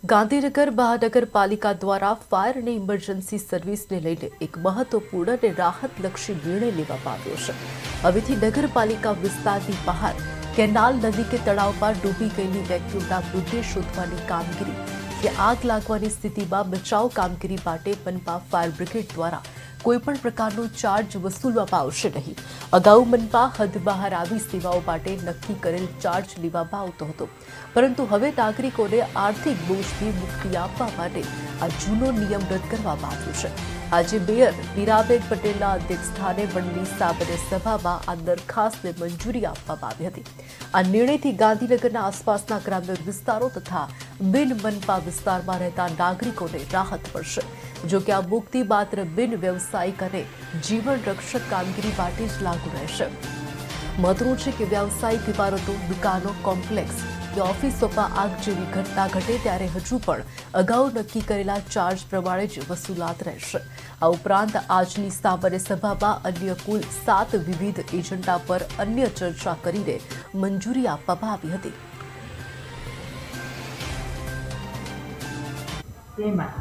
ગાંધીનગર મહાનગરપાલિકા દ્વારા ફાયર અને ઇમરજન્સી સર્વિસને લઈને એક મહત્વપૂર્ણ અને રાહતલક્ષી નિર્ણય લેવામાં આવ્યો છે। હવેથી નગરપાલિકા વિસ્તારની બહાર કેનાલ, નદી કે તળાવમાં ડૂબી ગયેલી વ્યક્તિઓના મૃતદેહ શોધવાની કામગીરી કે આગ લાગવાની સ્થિતિમાં બચાવ કામગીરી માટે મનપા ફાયર બ્રિગેડ દ્વારા કોઈપણ પ્રકારનો ચાર્જ વસૂલવામાં આવશે નહીં। અગાઉ મનપા હદ બહાર આવી સેવાઓ માટે નક્કી કરેલ ચાર્જ લેવામાં આવતો હતો, પરંતુ હવે નાગરિકોને આર્થિક બોજથી મુક્તિ આપવા માટે આ જૂનો નિયમ રદ કરવામાં આવ્યો છે। આજે મેયર મીરાબેન પટેલના અધ્યક્ષસ્થાને મળેલી સામાન્ય સભામાં આ દરખાસ્તને મંજૂરી આપવામાં આવી હતી। આ નિર્ણયથી ગાંધીનગરના આસપાસના ગ્રામ્ય વિસ્તારો તથા બિન મનપા વિસ્તારમાં રહેતા નાગરિકોને રાહત મળશે। જો કે આ મુક્તિ માત્ર બિન વ્યવસાયિક અને જીવન રક્ષક કામગીરી માટે જ લાગુ રહેશે। મહત્વનું છે કે વ્યવસાયિક ઇમારતો, દુકાનો, કોમ્પ્લેક્સ કે ઓફિસોમાં આગ જેવી ઘટના ઘટે ત્યારે હજુ પણ અગાઉ નક્કી કરેલા ચાર્જ પ્રમાણે જ વસૂલાત રહેશે। આ ઉપરાંત આજની સામાન્ય સભામાં અન્ય કુલ 7 વિવિધ એજન્ડા પર અન્ય ચર્ચા કરીને મંજૂરી આપવામાં આવી હતી। તેમાં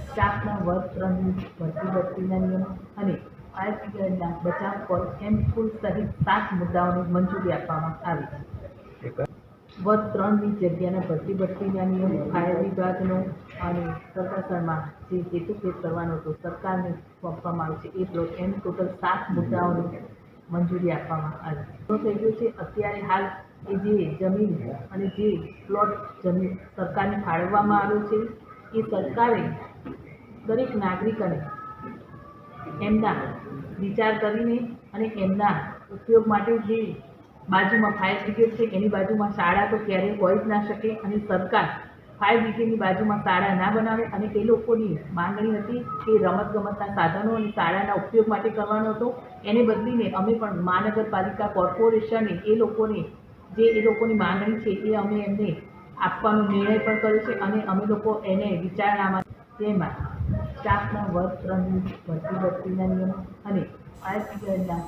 સ્ટાફના વર્ગ 3ની ભરતી-બઢતીના નિયમો અને ફાયર બ્રિગેડના બચાવ કોલ એમ કુલ સહિત 7 મુદ્દાઓને મંજૂરી આપવામાં આવી છે। વર્ગ 3ની જગ્યાના ભરતી-બઢતીના નિયમો, ફાયર વિભાગનો અને સરકારમાં જે હેતુભેદ કરવાનો હતો સરકારને સોંપવામાં આવે છે એ બ્લોક એમ ટોટલ 7 મુદ્દાઓને મંજૂરી આપવામાં આવી છે। થઈ ગયું છે અત્યારે હાલ એ જે જમીન અને જે પ્લોટ જમીન સરકારને ફાળવવામાં આવ્યો છે એ સરકારે દરેક નાગરિકોને એમના વિચાર કરીને અને એમના ઉપયોગ માટે જે બાજુમાં ફાયર બ્રિગેડ છે એની બાજુમાં શાળા તો ક્યારેય હોઈ જ ના શકે અને સરકાર ફાયર બ્રિગેડની બાજુમાં શાળા ના બનાવે અને એ લોકોની માંગણી હતી કે રમતગમતના સાધનો અને શાળાના ઉપયોગ માટે કરવાનો હતો। એને બદલીને અમે પણ મહાનગરપાલિકા કોર્પોરેશને એ લોકોની માંગણી છે એ અમે એમને આપવાનો નિર્ણય પણ કર્યો છે અને અમે લોકો એને વિચારણામાં તેમાં સ્ટાફના વર્ગ 3ની ભરતી-બઢતીના નિયમો અને ફાયર બ્રિગેડના